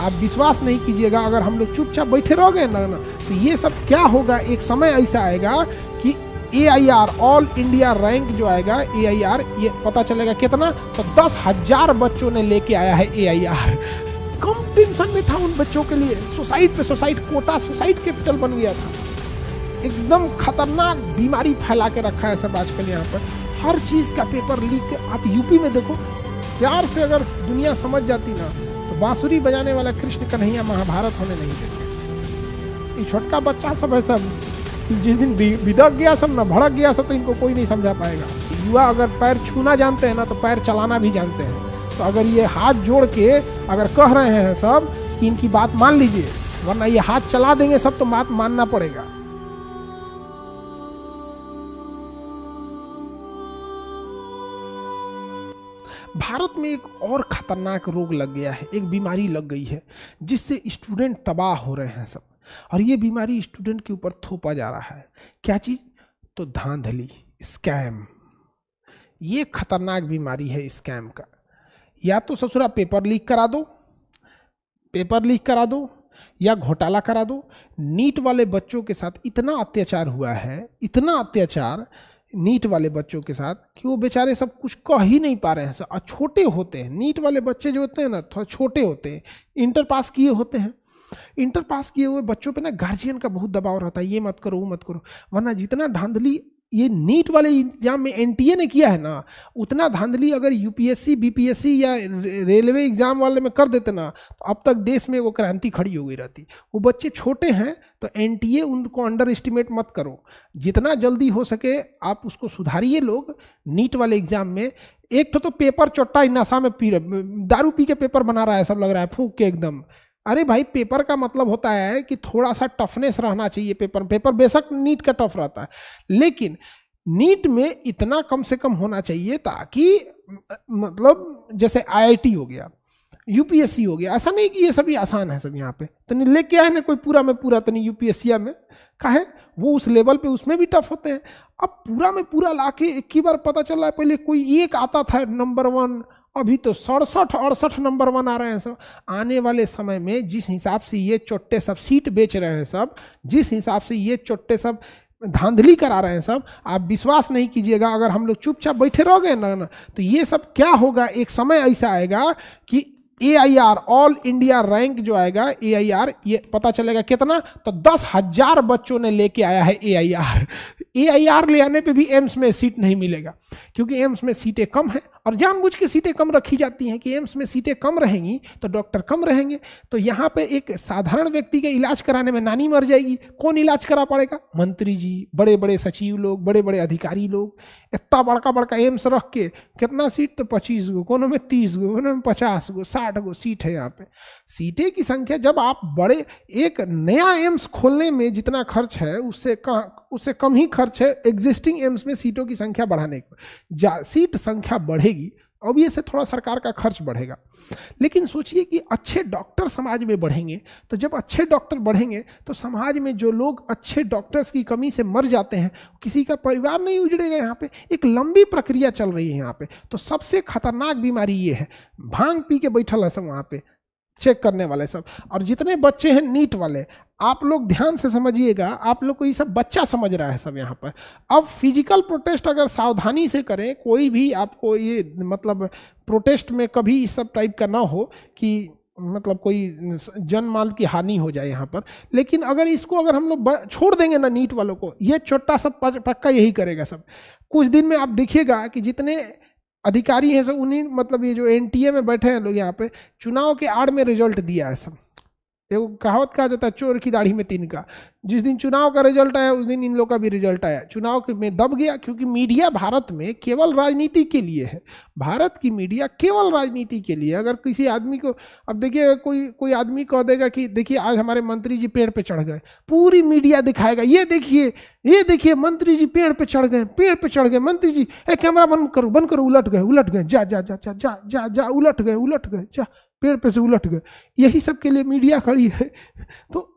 आप विश्वास नहीं कीजिएगा, अगर हम लोग चुपचाप बैठे रह गए ना तो ये सब क्या होगा, एक समय ऐसा आएगा कि AIR ऑल इंडिया रैंक जो आएगा AIR, ये पता चलेगा कितना, तो 10,000 बच्चों ने लेके आया है AIR। कम टेंशन में था उन बच्चों के लिए, सुसाइड पे सुसाइड, कोटा सुसाइड कैपिटल बन गया था। एकदम खतरनाक बीमारी फैला के रखा है सब आजकल यहाँ पर, हर चीज का पेपर लीक। आप यूपी में देखो, प्यार से अगर दुनिया समझ जाती ना तो बांसुरी बजाने वाला कृष्ण कन्हैया महाभारत होने नहीं देते। ये छोटका बच्चा सब है सब, जिस दिन बिदक गया सब ना, भड़क गया सब, तो इनको कोई नहीं समझा पाएगा। युवा अगर पैर छूना जानते हैं ना तो पैर चलाना भी जानते हैं। तो अगर ये हाथ जोड़ के अगर कह रहे हैं सब कि इनकी बात मान लीजिए, वरना ये हाथ चला देंगे सब, तो बात मानना पड़ेगा। भारत में एक और खतरनाक रोग लग गया है, एक बीमारी लग गई है जिससे स्टूडेंट तबाह हो रहे हैं सब, और ये बीमारी स्टूडेंट के ऊपर थोपा जा रहा है। क्या चीज? तो धांधली, स्कैम। ये खतरनाक बीमारी है स्कैम का। या तो ससुरा पेपर लीक करा दो, पेपर लीक करा दो, या घोटाला करा दो। नीट वाले बच्चों के साथ इतना अत्याचार हुआ है, इतना अत्याचार नीट वाले बच्चों के साथ कि वो बेचारे सब कुछ कह ही नहीं पा रहे हैं। और छोटे होते हैं नीट वाले बच्चे जो होते हैं ना, थोड़ा छोटे होते हैं, इंटर पास किए होते हैं। इंटर पास किए हुए बच्चों पे ना गार्जियन का बहुत दबाव रहता है, ये मत करो वो मत करो, वरना जितना धांधली ये नीट वाले एग्जाम में NTA ने किया है ना, उतना धांधली अगर UPSC BPSC या रेलवे एग्जाम वाले में कर देते ना तो अब तक देश में वो क्रांति खड़ी हो गई रहती। वो बच्चे छोटे हैं तो NTA उनको अंडर एस्टिमेट मत करो, जितना जल्दी हो सके आप उसको सुधारिए। लोग नीट वाले एग्जाम में एक तो पेपर चोट्टा नशा में पी रहे, दारू पी के पेपर बना रहा है सब, लग रहा है फूंक के एकदम। अरे भाई, पेपर का मतलब होता है कि थोड़ा सा टफनेस रहना चाहिए। पेपर बेशक नीट का टफ रहता है, लेकिन नीट में इतना कम से कम होना चाहिए ताकि मतलब जैसे IIT हो गया, UPSC हो गया, ऐसा नहीं कि ये सभी आसान है सब यहाँ पे। तो नहीं लेके आए ना कोई पूरा में पूरा, तो नहीं UPSC में का है वो उस लेवल पे, उसमें भी टफ होते हैं। अब पूरा में पूरा लाके एक ही बार पता चल रहा है, पहले कोई एक आता था नंबर 1, अभी तो 67-68 नंबर 1 आ रहे हैं सब। आने वाले समय में जिस हिसाब से ये चोट्टे सब सीट बेच रहे हैं सब, जिस हिसाब से ये चोट्टे सब धांधली करा रहे हैं सब, आप विश्वास नहीं कीजिएगा, अगर हम लोग चुपचाप बैठे रह गए ना तो ये सब क्या होगा, एक समय ऐसा आएगा कि AIR ऑल इंडिया रैंक जो आएगा AIR, ये पता चलेगा कितना, तो 10,000 बच्चों ने लेके आया है AIR ले आने पे भी एम्स में सीट नहीं मिलेगा, क्योंकि एम्स में सीटें कम हैं और जानबूझ के सीटें कम रखी जाती हैं कि एम्स में सीटें कम रहेंगी तो डॉक्टर कम रहेंगे। तो यहाँ पे एक साधारण व्यक्ति के इलाज कराने में नानी मर जाएगी, कौन इलाज करा पड़ेगा? मंत्री जी, बड़े बड़े सचिव लोग, बड़े बड़े अधिकारी लोग। इतना बड़का बड़का एम्स रख के कितना सीट, तो 25 गो, कोनो में 30 गो, कोनो में 50 गो, 60 गो सीट है यहाँ पे। सीटें की संख्या, जब आप बड़े एक नया एम्स खोलने में जितना खर्च है उससे कम ही खर्च है एग्जिस्टिंग एम्स में सीटों की संख्या बढ़ाने पर। सीट संख्या बढ़ेगी, अब ये से थोड़ा सरकार का खर्च बढ़ेगा, लेकिन सोचिए कि अच्छे डॉक्टर समाज में बढ़ेंगे, तो जब अच्छे डॉक्टर बढ़ेंगे तो समाज में जो लोग अच्छे डॉक्टर्स की कमी से मर जाते हैं, किसी का परिवार नहीं उजड़ेगा। यहाँ पे एक लंबी प्रक्रिया चल रही है यहाँ पे। तो सबसे खतरनाक बीमारी ये है, भांग पी के बैठल है सब वहाँ पे चेक करने वाले सब। और जितने बच्चे हैं नीट वाले, आप लोग ध्यान से समझिएगा, आप लोग को ये सब बच्चा समझ रहा है सब यहाँ पर। अब फिजिकल प्रोटेस्ट अगर सावधानी से करें, कोई भी आपको ये मतलब प्रोटेस्ट में कभी इस सब टाइप का ना हो कि मतलब कोई जन माल की हानि हो जाए यहाँ पर। लेकिन अगर इसको अगर हम लोग छोड़ देंगे ना नीट वालों को, ये छोटा सब पक्का यही करेगा सब। कुछ दिन में आप देखिएगा कि जितने अधिकारी हैं सब उन्हीं, मतलब ये जो NTA में बैठे हैं लोग यहाँ पे, चुनाव के आड़ में रिजल्ट दिया है सब। एक कहावत कहा जाता है, चोर की दाढ़ी में तिनका। जिस दिन चुनाव का रिजल्ट आया उस दिन इन लोग का भी रिजल्ट आया। चुनाव में दब गया, क्योंकि मीडिया भारत में केवल राजनीति के लिए है। भारत की मीडिया केवल राजनीति के लिए। अगर किसी आदमी को, अब देखिए कोई आदमी कह देगा कि देखिए आज हमारे मंत्री जी पेड़ पे चढ़ गए, पूरी मीडिया दिखाएगा, ये देखिए मंत्री जी पेड़ पे चढ़ गए, मंत्री जी, कैमरा बंद करो, उलट गए, जा, उलट गए, जा, पेड़ पे से उलट गए। यही सब के लिए मीडिया खड़ी है। तो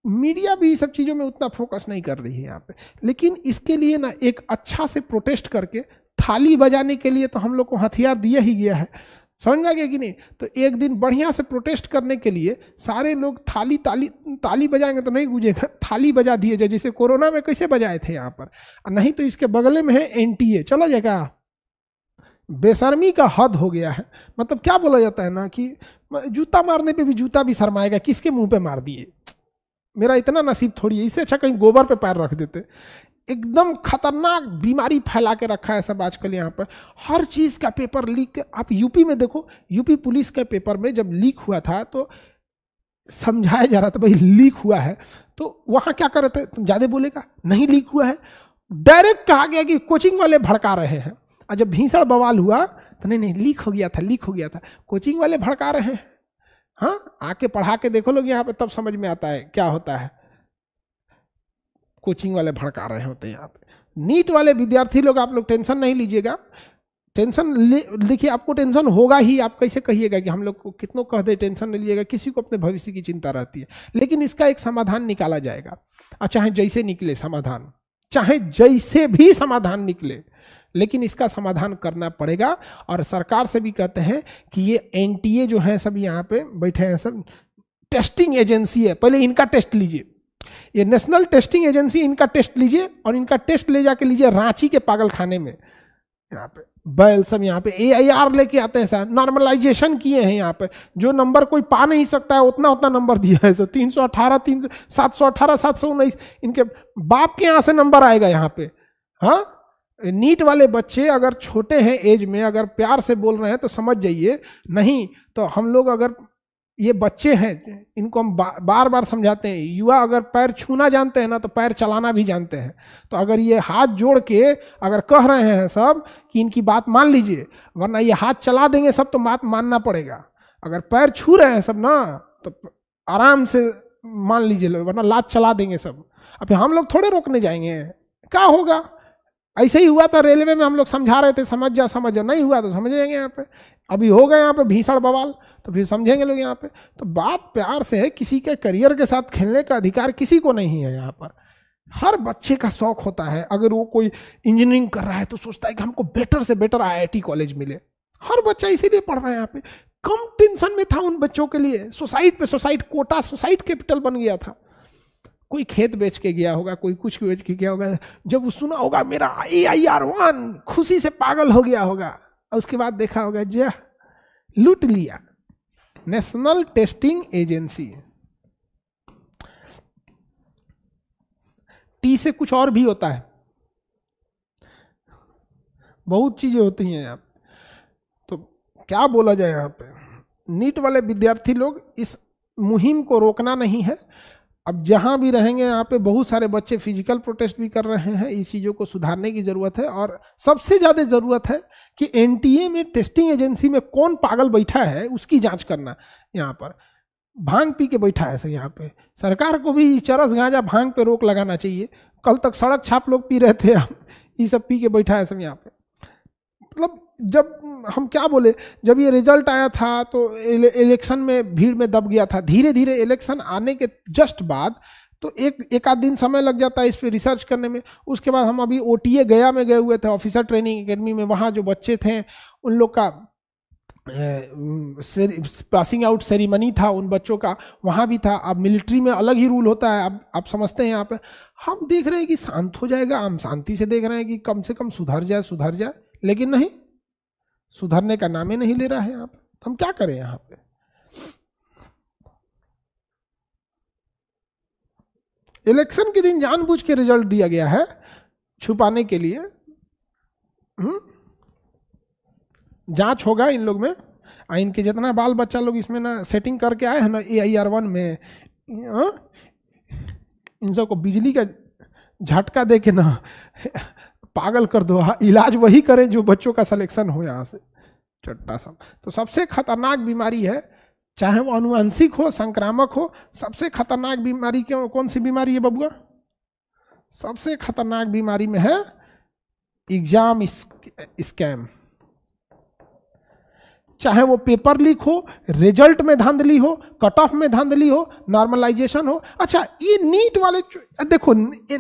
मीडिया भी सब चीज़ों में उतना फोकस नहीं कर रही है यहाँ पे। लेकिन इसके लिए ना एक अच्छा से प्रोटेस्ट करके थाली बजाने के लिए तो हम लोग को हथियार दिया ही गया है। समझ में आ गया कि नहीं? तो एक दिन बढ़िया से प्रोटेस्ट करने के लिए सारे लोग ताली बजाएंगे तो नहीं गूंजेगा, थाली बजा दिए जाए, जैसे कोरोना में कैसे बजाए थे यहाँ पर। नहीं तो इसके बगले में है एनटीए, चला जाएगा। बेशर्मी का हद हो गया है। मतलब क्या बोला जाता है ना कि जूता मारने पे भी जूता भी शर्माएगा, किसके मुंह पे मार दिए, मेरा इतना नसीब थोड़ी है, इससे अच्छा कहीं गोबर पे पैर रख देते। एकदम खतरनाक बीमारी फैला के रखा है सब आजकल यहाँ पर। हर चीज़ का पेपर लीक। आप यूपी में देखो, यूपी पुलिस के पेपर में जब लीक हुआ था तो समझाया जा रहा था भाई लीक हुआ है, तो वहाँ क्या कर रहे थे, तुम ज़्यादा बोलेगा, नहीं लीक हुआ है, डायरेक्ट कहा गया कि कोचिंग वाले भड़का रहे हैं। और जब भीषण बवाल हुआ तो नहीं लीक हो गया था, लीक हो गया था, कोचिंग वाले भड़का रहे हैं। हाँ, आके पढ़ा के देखो लोग यहाँ पे, तब समझ में आता है क्या होता है। कोचिंग वाले भड़का रहे होते हैं यहाँ पे। नीट वाले विद्यार्थी लोग, आप लोग टेंशन नहीं लीजिएगा, टेंशन देखिए आपको टेंशन होगा ही, आप कैसे कहिएगा कि हम लोग को कितनों कह दे टेंशन नहीं लीजिएगा, किसी को अपने भविष्य की चिंता रहती है, लेकिन इसका एक समाधान निकाला जाएगा। और चाहे जैसे निकले समाधान, चाहे जैसे भी समाधान निकले, लेकिन इसका समाधान करना पड़ेगा। और सरकार से भी कहते हैं कि ये एनटीए जो है सब यहाँ पे बैठे हैं, सब टेस्टिंग एजेंसी है, पहले इनका टेस्ट लीजिए, ये नेशनल टेस्टिंग एजेंसी, इनका टेस्ट लीजिए और इनका टेस्ट ले जाके लीजिए रांची के पागल खाने में। यहाँ पे बैल सब यहाँ पे AIR लेके आते हैं सर, नॉर्मलाइजेशन किए हैं यहाँ पे, जो नंबर कोई पा नहीं सकता है उतना उतना नंबर दिया है सर, 318 718 719, इनके बाप के यहाँ से नंबर आएगा यहाँ पे। हाँ, नीट वाले बच्चे अगर छोटे हैं एज में, अगर प्यार से बोल रहे हैं तो समझ जाइए, नहीं तो हम लोग, अगर ये बच्चे हैं इनको हम बार बार समझाते हैं, युवा अगर पैर छूना जानते हैं ना तो पैर चलाना भी जानते हैं। तो अगर ये हाथ जोड़ के अगर कह रहे हैं सब कि इनकी बात मान लीजिए, वरना ये हाथ चला देंगे सब तो बात मानना पड़ेगा। अगर पैर छू रहे हैं सब ना तो आराम से मान लीजिए, वरना लात चला देंगे सब। अब हम लोग थोड़े रोकने जाएंगे, क्या होगा। ऐसे ही हुआ था रेलवे में, हम लोग समझा रहे थे समझ जाओ, नहीं हुआ तो समझ जाएंगे यहाँ पे। अभी हो गए यहाँ पे भीषण बवाल तो फिर समझेंगे लोग यहाँ पे। तो बात प्यार से है, किसी के करियर के साथ खेलने का अधिकार किसी को नहीं है यहाँ पर। हर बच्चे का शौक होता है, अगर वो कोई इंजीनियरिंग कर रहा है तो सोचता है कि हमको बेटर से बेटर IIT कॉलेज मिले। हर बच्चा इसीलिए पढ़ रहा है यहाँ पे। कम टेंशन में था उन बच्चों के लिए, सोसाइट पे सोसाइट, कोटा सोसाइट कैपिटल बन गया था। कोई खेत बेच के गया होगा, कोई कुछ बेच के गया होगा, जब वो सुना होगा मेरा AIR1, खुशी से पागल हो गया होगा। और उसके बाद देखा होगा जा लूट लिया। नेशनल टेस्टिंग एजेंसी, टी से कुछ और भी होता है, बहुत चीजें होती हैं यहाँ। तो क्या बोला जाए यहाँ पे, नीट वाले विद्यार्थी लोग, इस मुहिम को रोकना नहीं है। अब जहाँ भी रहेंगे यहाँ पे बहुत सारे बच्चे फिजिकल प्रोटेस्ट भी कर रहे हैं, इस चीज़ों को सुधारने की ज़रूरत है। और सबसे ज़्यादा ज़रूरत है कि एनटीए में, टेस्टिंग एजेंसी में कौन पागल बैठा है उसकी जांच करना। यहाँ पर भांग पी के बैठा है सर, यहाँ पे सरकार को भी चरस गांजा भांग पे रोक लगाना चाहिए। कल तक सड़क छाप लोग पी रहे थे, ये सब पी के बैठा है सब यहाँ पे। मतलब जब हम क्या बोले, जब ये रिजल्ट आया था तो इलेक्शन में भीड़ में दब गया था। धीरे धीरे इलेक्शन आने के जस्ट बाद तो एक आध दिन समय लग जाता है इस पे रिसर्च करने में। उसके बाद हम अभी OTA गया में गए हुए थे, ऑफिसर ट्रेनिंग एकेडमी में। वहाँ जो बच्चे थे उन लोग का पासिंग आउट सेरेमनी था, उन बच्चों का वहाँ भी था। अब मिलिट्री में अलग ही रूल होता है, अब आप समझते हैं। यहाँ पे हम देख रहे हैं कि शांत हो जाएगा, हम शांति से देख रहे हैं कि कम से कम सुधर जाए, लेकिन नहीं, सुधरने का नाम ही नहीं ले रहा है यहाँ पे। तो हम क्या करें यहाँ पे। इलेक्शन के दिन जानबूझ के रिजल्ट दिया गया है छुपाने के लिए। जांच होगा इन लोग में, इनके जितना बाल बच्चा लोग इसमें ना सेटिंग करके आए हैं ना AIR1 में, इन सबको बिजली का झटका दे के ना पागल कर दो। इलाज वही करें जो बच्चों का सिलेक्शन हो यहाँ से, चट्टा सब। तो सबसे खतरनाक बीमारी है, चाहे वो अनुवांशिक हो, संक्रामक हो, सबसे खतरनाक बीमारी क्यों, कौन सी बीमारी है बबुआ? सबसे खतरनाक बीमारी में है एग्जाम स्कैम। चाहे वो पेपर लीक हो, रिजल्ट में धांधली हो, कट ऑफ में धांधली हो, नॉर्मलाइजेशन हो। अच्छा, ये नीट वाले देखो,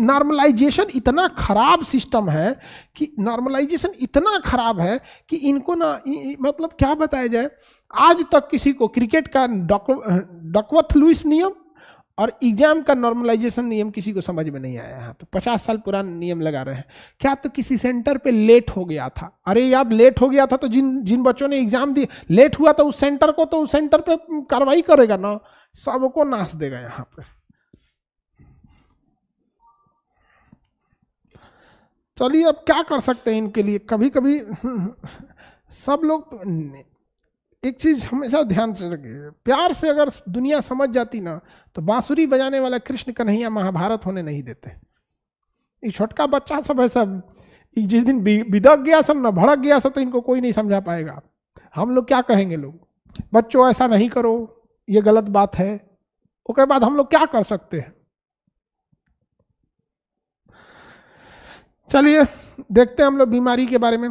नॉर्मलाइजेशन इतना खराब सिस्टम है कि नॉर्मलाइजेशन इतना खराब है कि इनको ना मतलब क्या बताया जाए, आज तक किसी को क्रिकेट का डकवर्थ लुईस नियम और एग्जाम का नॉर्मलाइजेशन नियम किसी को समझ में नहीं आया। यहाँ पे 50 साल पुराना नियम लगा रहे हैं। क्या तो किसी सेंटर पे लेट हो गया था, अरे यार लेट हो गया था तो जिन बच्चों ने एग्जाम दिए लेट हुआ तो उस सेंटर को, तो उस सेंटर पे कार्रवाई करेगा ना, सबको नाश देगा यहाँ पे। चलिए अब क्या कर सकते हैं इनके लिए। कभी कभी सब लोग एक चीज हमेशा ध्यान से रखिए, प्यार से अगर दुनिया समझ जाती ना तो बांसुरी बजाने वाला कृष्ण कन्हैया महाभारत होने नहीं देते। ये छोटका बच्चा सब है, सब जिस दिन बिदक गया सब ना, भड़क गया सब, तो इनको कोई नहीं समझा पाएगा। हम लोग क्या कहेंगे, लोग बच्चों ऐसा नहीं करो, ये गलत बात है, उसके बाद हम लोग क्या कर सकते हैं। चलिए देखते हैं हम लोग बीमारी के बारे में।